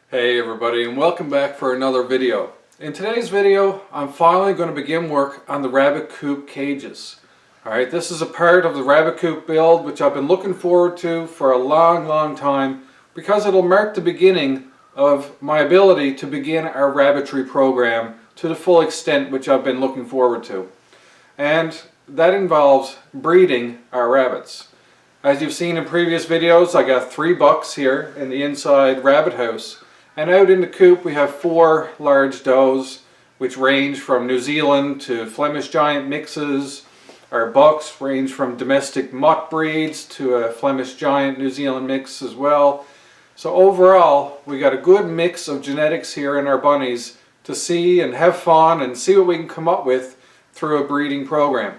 Hey everybody, and welcome back for another video. In today's video, I'm finally going to begin work on the rabbit coop cages. Alright, this is a part of the rabbit coop build which I've been looking forward to for a long time because it'll mark the beginning of my ability to begin our rabbitry program to the full extent which I've been looking forward to. And that involves breeding our rabbits. As you've seen in previous videos, I got 3 bucks here in the inside rabbit house. And out in the coop we have 4 large does which range from New Zealand to Flemish Giant mixes. Our bucks range from domestic mutt breeds to a Flemish Giant New Zealand mix as well. So overall we got a good mix of genetics here in our bunnies to see and have fun and see what we can come up with through a breeding program.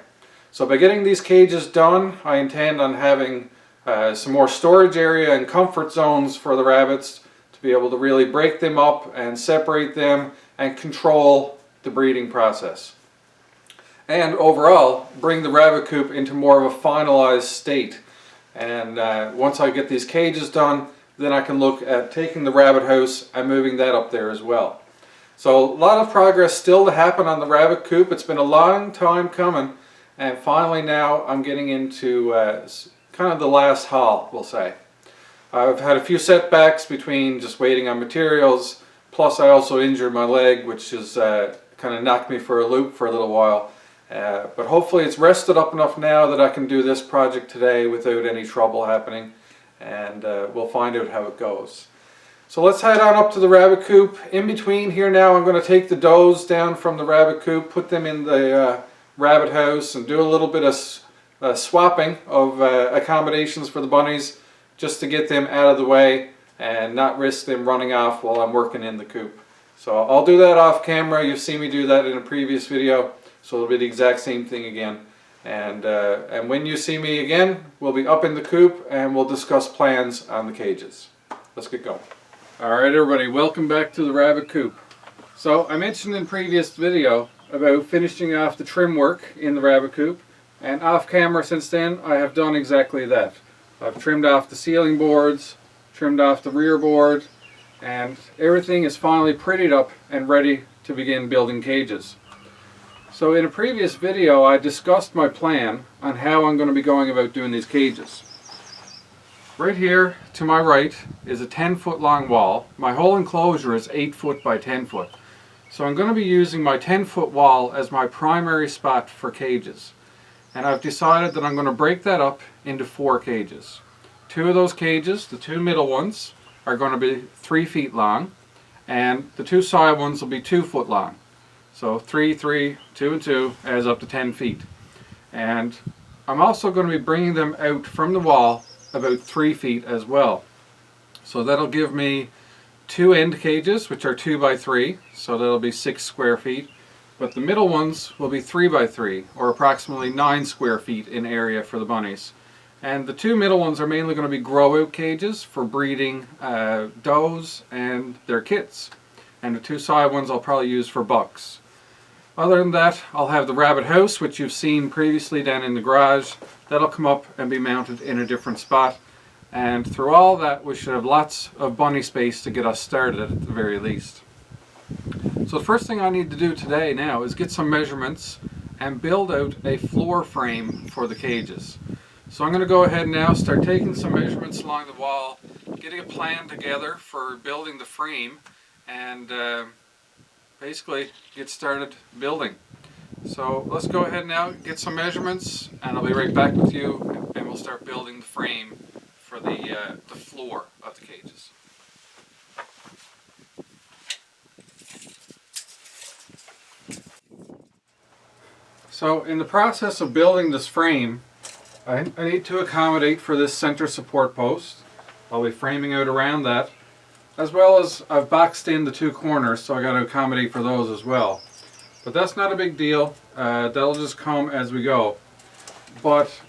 So by getting these cages done, I intend on having some more storage area and comfort zones for the rabbits to be able to really break them up and separate them and control the breeding process. And overall, bring the rabbit coop into more of a finalized state. And once I get these cages done, then I can look at taking the rabbit house and moving that up there as well. So a lot of progress still to happen on the rabbit coop. It's been a long time coming, and finally now I'm getting into kind of the last haul, we'll say. I've had a few setbacks between just waiting on materials, plus I also injured my leg, which has kind of knocked me for a loop for a little while. But hopefully it's rested up enough now that I can do this project today without any trouble happening, and we'll find out how it goes. So let's head on up to the rabbit coop. In between here now I'm going to take the does down from the rabbit coop, put them in the rabbit house, and do a little bit of swapping of accommodations for the bunnies, just to get them out of the way and not risk them running off while I'm working in the coop. So I'll do that off camera. You've seen me do that in a previous video, so it'll be the exact same thing again. And when you see me again, we'll be up in the coop and we'll discuss plans on the cages. Let's get going. Alright everybody, welcome back to the rabbit coop. So I mentioned in previous video about finishing off the trim work in the rabbit coop, and off camera since then I have done exactly that. I've trimmed off the ceiling boards, trimmed off the rear board, and everything is finally prettied up and ready to begin building cages. So in a previous video I discussed my plan on how I'm going to be going about doing these cages. Right here to my right is a 10-foot long wall. My whole enclosure is 8 foot by 10 foot. So I'm going to be using my 10-foot wall as my primary spot for cages. And I've decided that I'm going to break that up into 4 cages. 2 of those cages, the 2 middle ones, are going to be 3 feet long, and the 2 side ones will be 2 foot long. So 3, 3, 2 and 2 adds up to 10 feet. And I'm also going to be bringing them out from the wall about 3 feet as well. So that'll give me 2 end cages, which are 2 by 3, so that'll be 6 square feet. But the middle ones will be 3 by 3, or approximately 9 square feet in area for the bunnies. And the 2 middle ones are mainly going to be grow-out cages for breeding does and their kits. And the 2 side ones I'll probably use for bucks. Other than that, I'll have the rabbit house, which you've seen previously down in the garage. That'll come up and be mounted in a different spot. And through all that, we should have lots of bunny space to get us started at the very least. So the first thing I need to do today now is get some measurements and build out a floor frame for the cages. So I'm going to go ahead now, start taking some measurements along the wall, getting a plan together for building the frame, and basically get started building. So let's go ahead now, get some measurements, and I'll be right back with you, and we'll start building the frame for the floor of the cages. So in the process of building this frame, I need to accommodate for this center support post. I'll be framing out around that, as well as I've boxed in the 2 corners, so I got to accommodate for those as well. But that's not a big deal. That'll just come as we go. But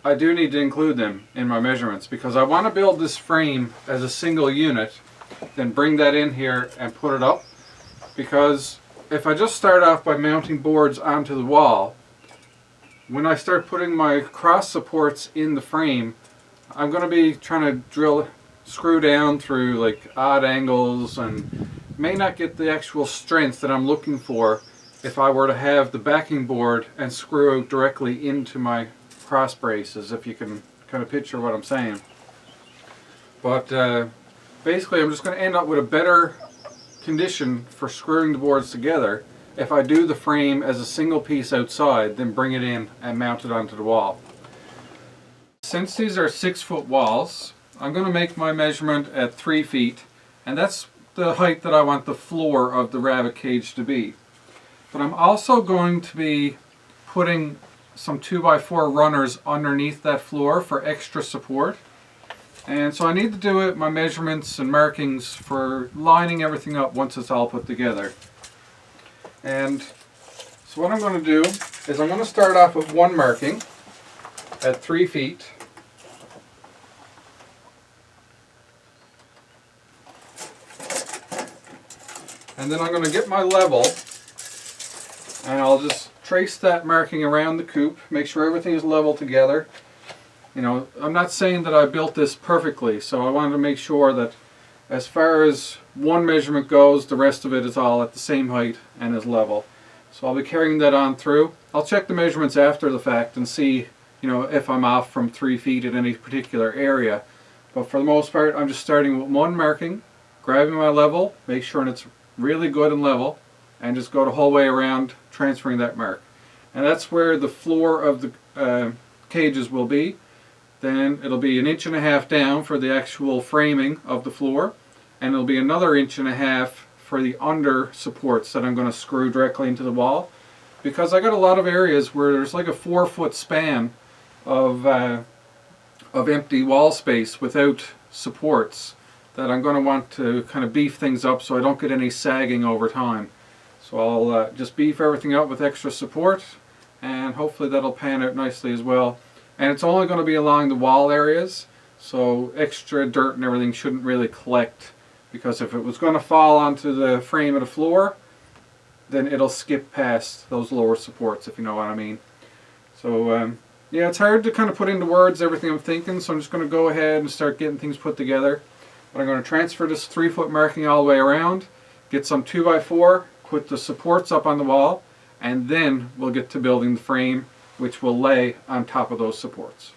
I do need to include them in my measurements because I want to build this frame as a single unit, then bring that in here and put it up, because if I just start off by mounting boards onto the wall, when I start putting my cross supports in the frame, I'm going to be trying to drill screw down through like odd angles and may not get the actual strength that I'm looking for if I were to have the backing board and screw directly into my cross braces, if you can kind of picture what I'm saying. But basically I'm just going to end up with a better condition for screwing the boards together if I do the frame as a single piece outside, then bring it in and mount it onto the wall. Since these are 6-foot walls, I'm going to make my measurement at 3 feet, and that's the height that I want the floor of the rabbit cage to be. But I'm also going to be putting some 2x4 runners underneath that floor for extra support. And so I need to do it, my measurements and markings for lining everything up once it's all put together. And so what I'm going to do is I'm going to start off with one marking at 3 feet. And then I'm going to get my level and I'll just trace that marking around the coop, make sure everything is level together. You know, I'm not saying that I built this perfectly, so I wanted to make sure that as far as one measurement goes, the rest of it is all at the same height and is level. So I'll be carrying that on through. I'll check the measurements after the fact and see, you know, if I'm off from 3 feet at any particular area. But for the most part, I'm just starting with one marking, grabbing my level, make sure it's really good and level, and just go the whole way around transferring that mark. And that's where the floor of the cages will be. Then it'll be 1.5 inches down for the actual framing of the floor, and it'll be another 1.5 inches for the under supports that I'm going to screw directly into the wall, because I got a lot of areas where there's like a 4-foot span of empty wall space without supports that I'm going to want to kind of beef things up so I don't get any sagging over time. So I'll just beef everything up with extra support, and hopefully that'll pan out nicely as well. And it's only going to be along the wall areas, so extra dirt and everything shouldn't really collect, because if it was going to fall onto the frame of the floor, then it'll skip past those lower supports, if you know what I mean. So yeah, it's hard to kind of put into words everything I'm thinking, so I'm just going to go ahead and start getting things put together. But I'm going to transfer this 3-foot marking all the way around, get some 2x4, put the supports up on the wall, and then we'll get to building the frame, which will lay on top of those supports.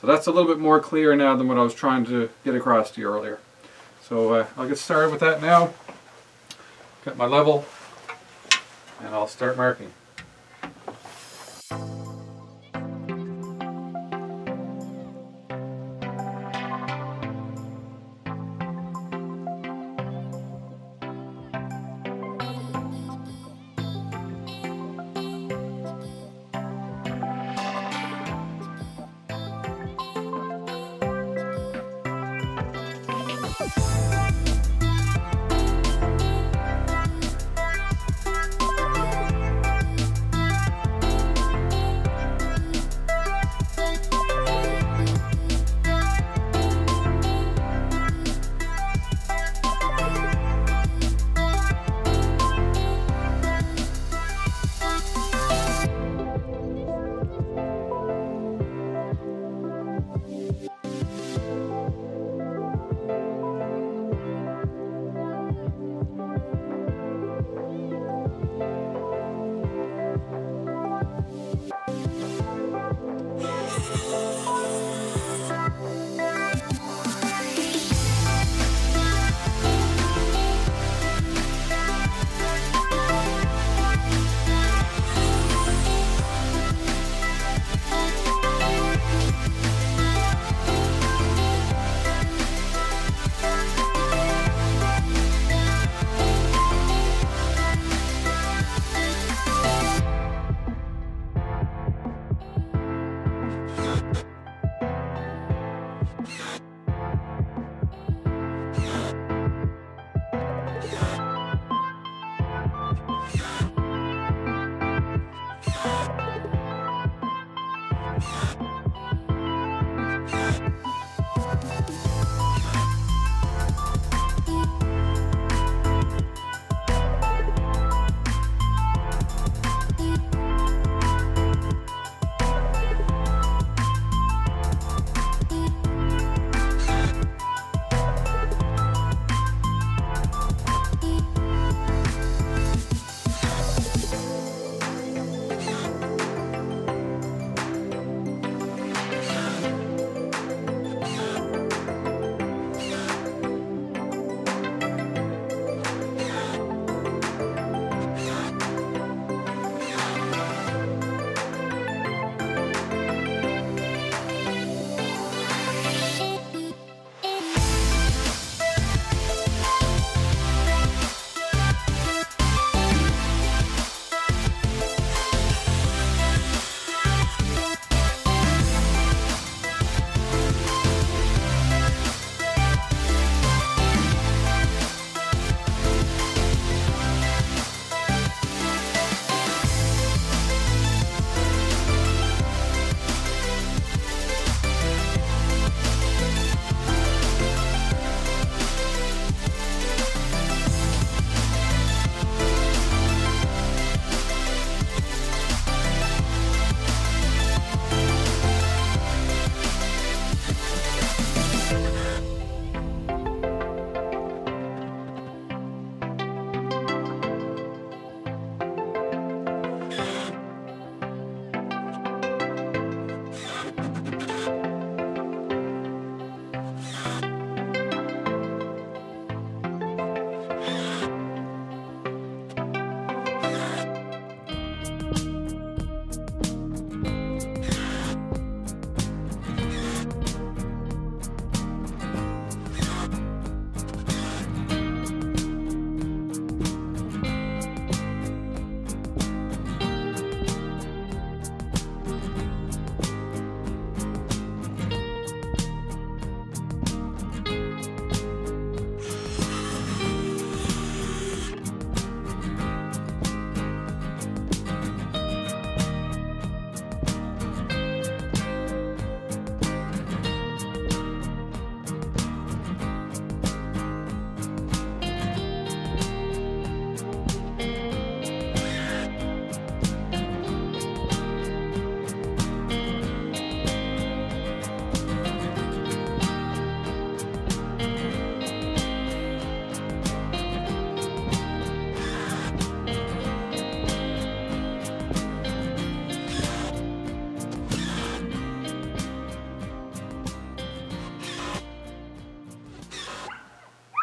So that's a little bit more clear now than what I was trying to get across to you earlier. So I'll get started with that now. Got my level, and I'll start marking.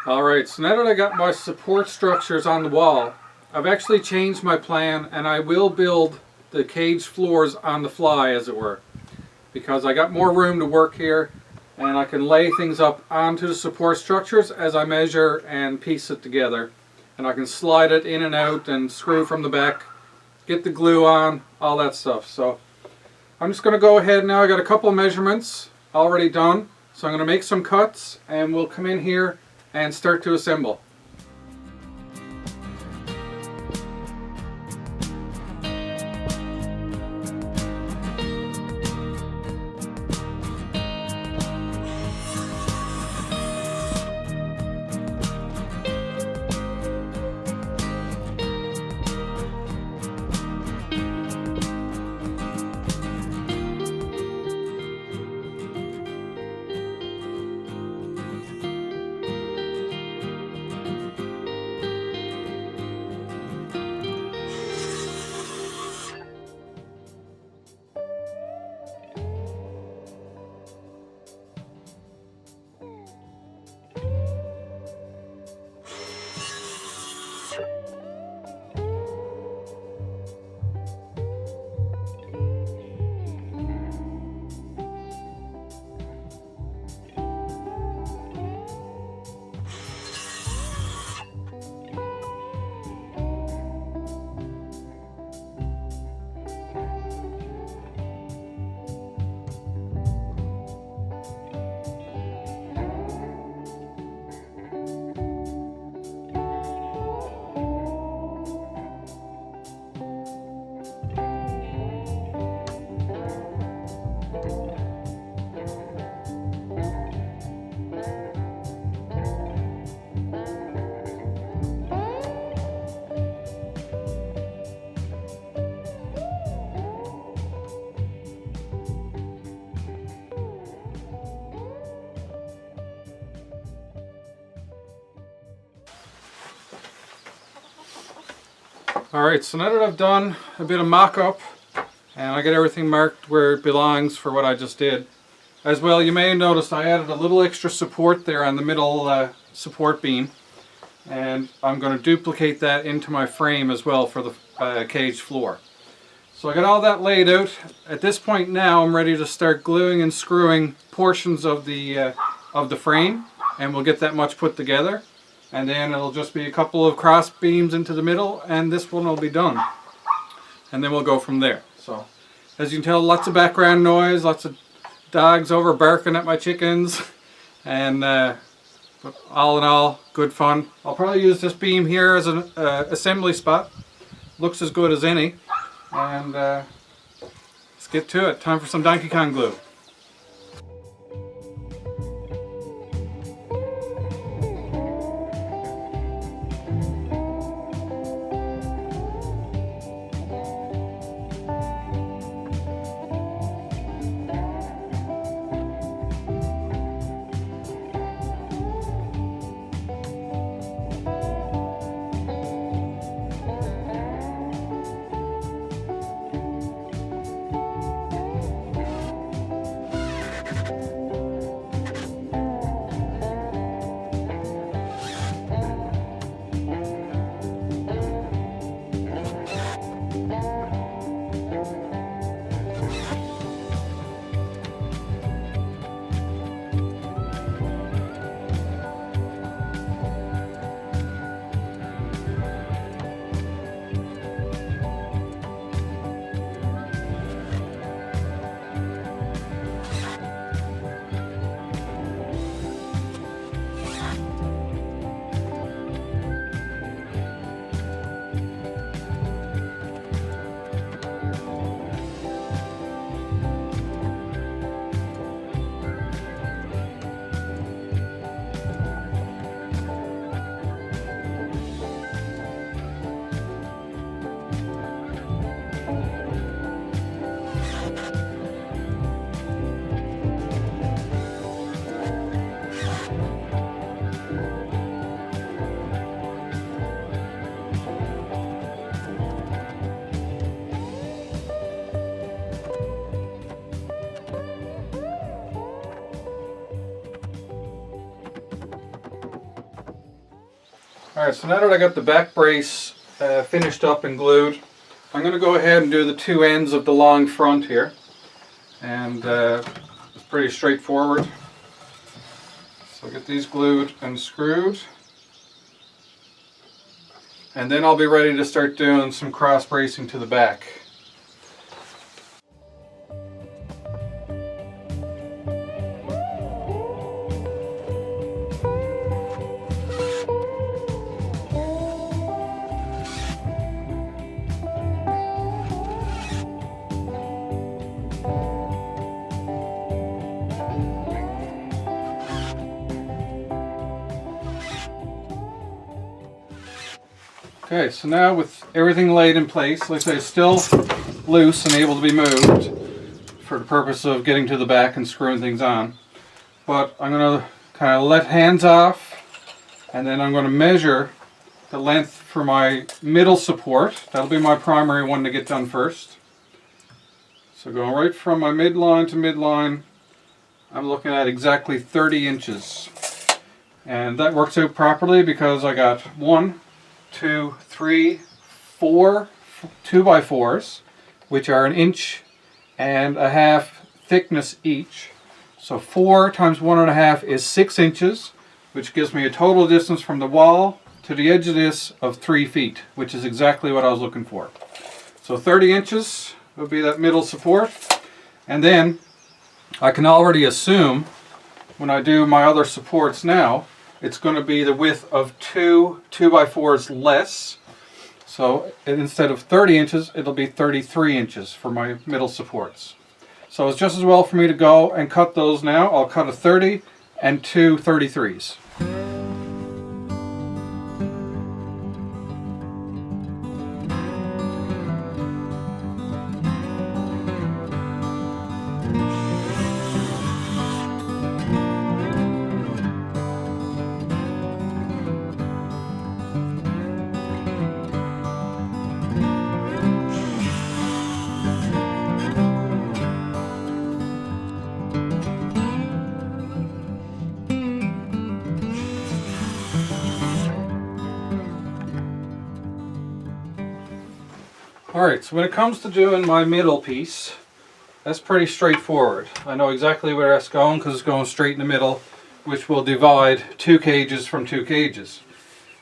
Alright, so now that I got my support structures on the wall, I've actually changed my plan and I will build the cage floors on the fly, as it were. Because I got more room to work here and I can lay things up onto the support structures as I measure and piece it together. And I can slide it in and out and screw from the back, get the glue on, all that stuff. So I'm just going to go ahead now. I got a couple of measurements already done. So I'm going to make some cuts and we'll come in here and start to assemble. Alright, so now that I've done a bit of mock-up and I get everything marked where it belongs for what I just did. As well, you may have noticed I added a little extra support there on the middle support beam, and I'm going to duplicate that into my frame as well for the cage floor. So I got all that laid out. At this point now I'm ready to start gluing and screwing portions of the frame, and we'll get that much put together. And then it'll just be a couple of cross beams into the middle and this one will be done. And then we'll go from there. So as you can tell, lots of background noise, lots of dogs over barking at my chickens, and but all in all, good fun. I'll probably use this beam here as an assembly spot. Looks as good as any. And let's get to it. Time for some Donkey Kong glue. Alright, so now that I got the back brace finished up and glued, I'm going to go ahead and do the two ends of the long front here. And it's pretty straightforward. So get these glued and screwed. And then I'll be ready to start doing some cross bracing to the back. Okay, so now with everything laid in place, like I say, it's still loose and able to be moved for the purpose of getting to the back and screwing things on. But I'm going to kind of let hands off, and then I'm going to measure the length for my middle support. That'll be my primary one to get done first. So going right from my midline to midline, I'm looking at exactly 30 inches. And that works out properly because I got 1, 2, 3, 4 2x4s, which are 1.5 inches thickness each. So 4 times 1.5 is 6 inches, which gives me a total distance from the wall to the edge of this of 3 feet, which is exactly what I was looking for. So 30 inches would be that middle support. And then I can already assume when I do my other supports now, it's going to be the width of 2 2x4s less. So instead of 30 inches, it'll be 33 inches for my middle supports. So it's just as well for me to go and cut those now. I'll cut a 30 and 2 33s. Alright, so when it comes to doing my middle piece, that's pretty straightforward. I know exactly where that's going because it's going straight in the middle, which will divide 2 cages from 2 cages.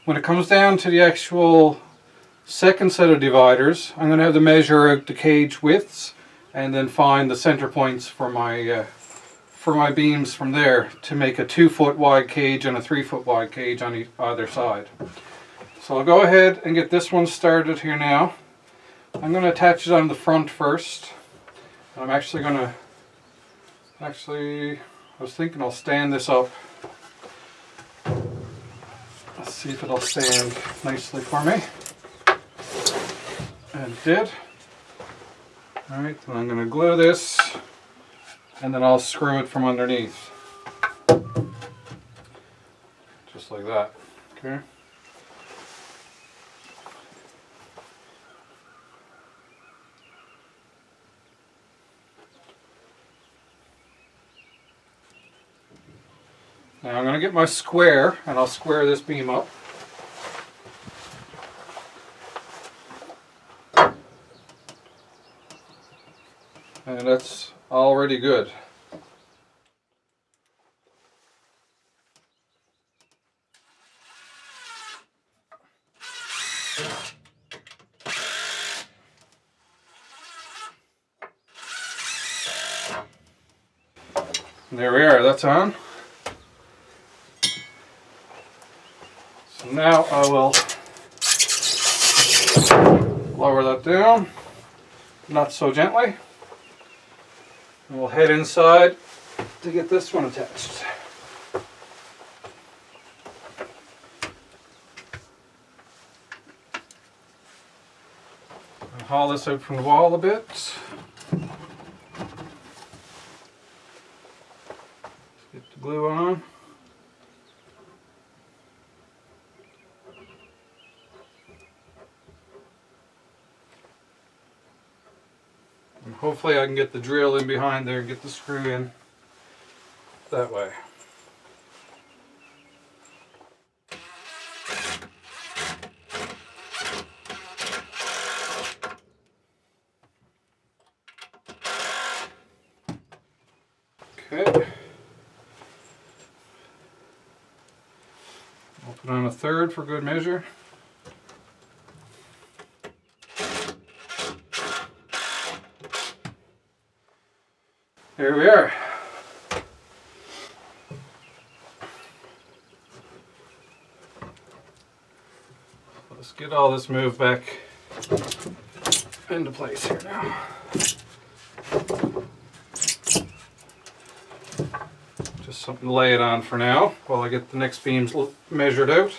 When it comes down to the actual second set of dividers, I'm going to have to measure out the cage widths and then find the center points for my beams from there to make a 2-foot wide cage and a 3-foot wide cage on either side. So I'll go ahead and get this one started here now. I'm going to attach it on the front first. I'm actually going to, I was thinking I'll stand this up. Let's see if it'll stand nicely for me. And it did. Alright, then I'm going to glue this and then I'll screw it from underneath. Just like that. Okay. Now I'm going to get my square and I'll square this beam up. And that's already good. And there we are, that's on. So now I will lower that down, not so gently, and we'll head inside to get this one attached. I'll haul this out from the wall a bit. Get the glue on. And hopefully I can get the drill in behind there and get the screw in that way. 1/3 for good measure. There we are. Let's get all this moved back into place here now. Just something to lay it on for now while I get the next beams measured out.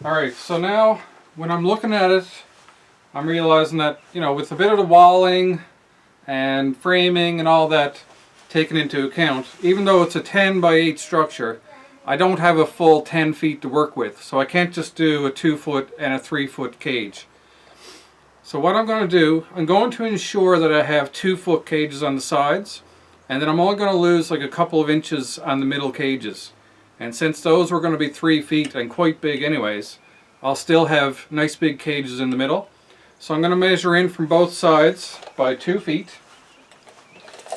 Alright, so now when I'm looking at it, I'm realizing that, you know, with a bit of the walling and framing and all that taken into account, even though it's a 10 by 8 structure, I don't have a full 10 feet to work with, so I can't just do a 2-foot and a 3-foot cage. So what I'm going to do, I'm going to ensure that I have 2-foot cages on the sides, and then I'm only going to lose like a couple of inches on the middle cages. And since those were going to be 3 feet and quite big anyways, I'll still have nice big cages in the middle. So I'm going to measure in from both sides by 2 feet.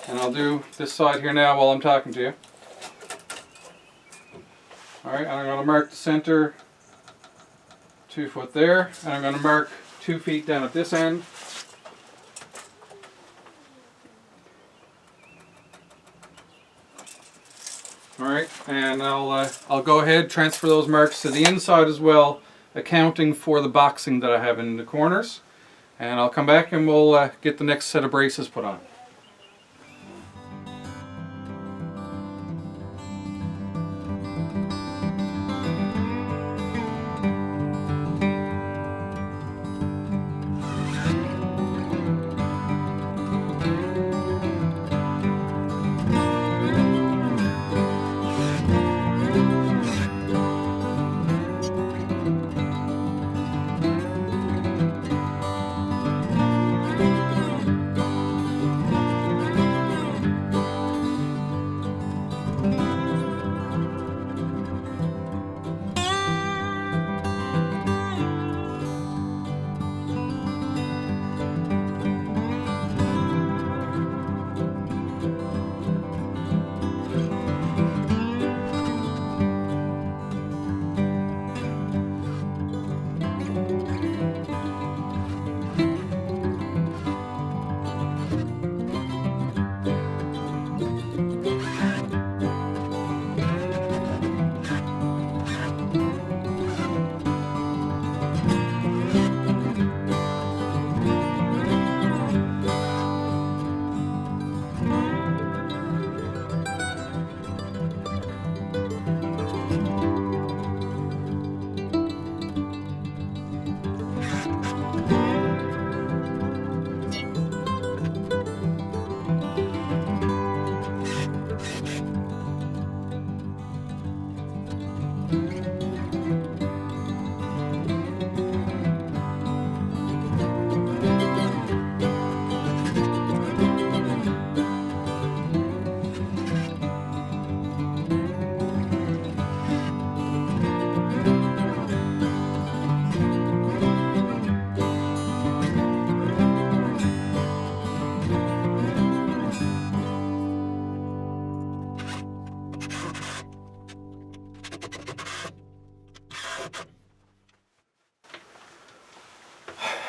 And I'll do this side here now while I'm talking to you. Alright, I'm going to mark the center 2 foot there. And I'm going to mark 2 feet down at this end. Alright, and I'll go ahead, transfer those marks to the inside as well, accounting for the boxing that I have in the corners. And I'll come back and we'll get the next set of braces put on.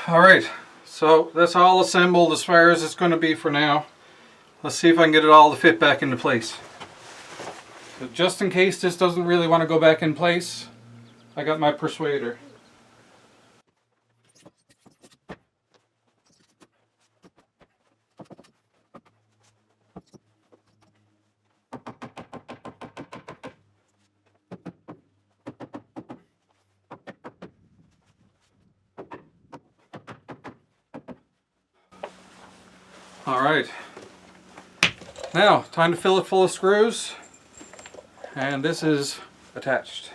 Alright, so that's all assembled as far as it's going to be for now. Let's see if I can get it all to fit back into place. But just in case this doesn't really want to go back in place, I got my persuader. Alright, now time to fill it full of screws, and this is attached.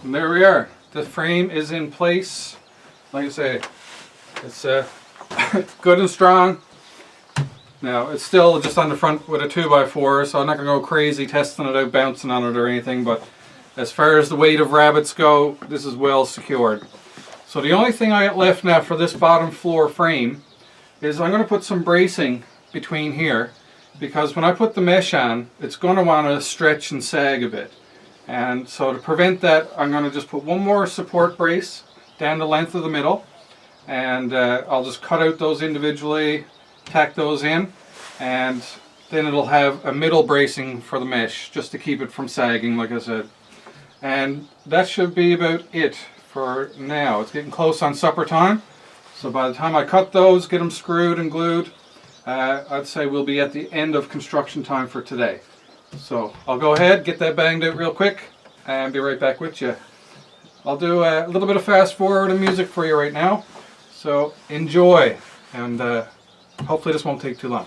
And there we are. The frame is in place. Like I say, it's good and strong. Now, it's still just on the front with a 2x4, so I'm not going to go crazy testing it out, bouncing on it or anything, but as far as the weight of rabbits go, this is well secured. So the only thing I got left now for this bottom floor frame is I'm going to put some bracing between here, because when I put the mesh on, it's going to want to stretch and sag a bit. And so to prevent that, I'm going to just put one more support brace down the length of the middle, and I'll just cut out those individually, tack those in, and then it'll have a middle bracing for the mesh just to keep it from sagging, like I said. And that should be about it for now. It's getting close on supper time, so by the time I cut those, get them screwed and glued, I'd say we'll be at the end of construction time for today. So I'll go ahead, get that banged out real quick, and be right back with you. I'll do a little bit of fast forward and music for you right now, so enjoy, and hopefully this won't take too long.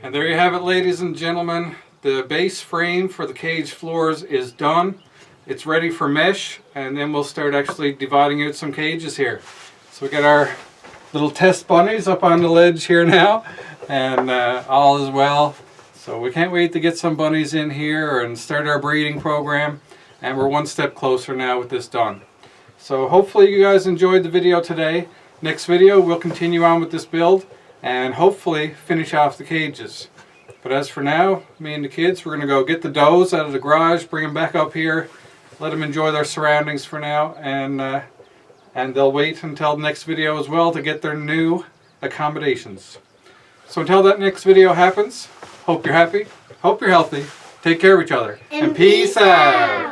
And there you have it, ladies and gentlemen. The base frame for the cage floors is done. It's ready for mesh, and then we'll start actually dividing out some cages here. So we got our little test bunnies up on the ledge here now, and all is well. So we can't wait to get some bunnies in here and start our breeding program, and we're one step closer now with this done. So hopefully you guys enjoyed the video today. Next video we'll continue on with this build and hopefully finish off the cages. But as for now, me and the kids, we're going to go get the does out of the garage, bring them back up here, let them enjoy their surroundings for now, and they'll wait until the next video as well to get their new accommodations. So until that next video happens, hope you're happy, hope you're healthy, take care of each other, and peace out!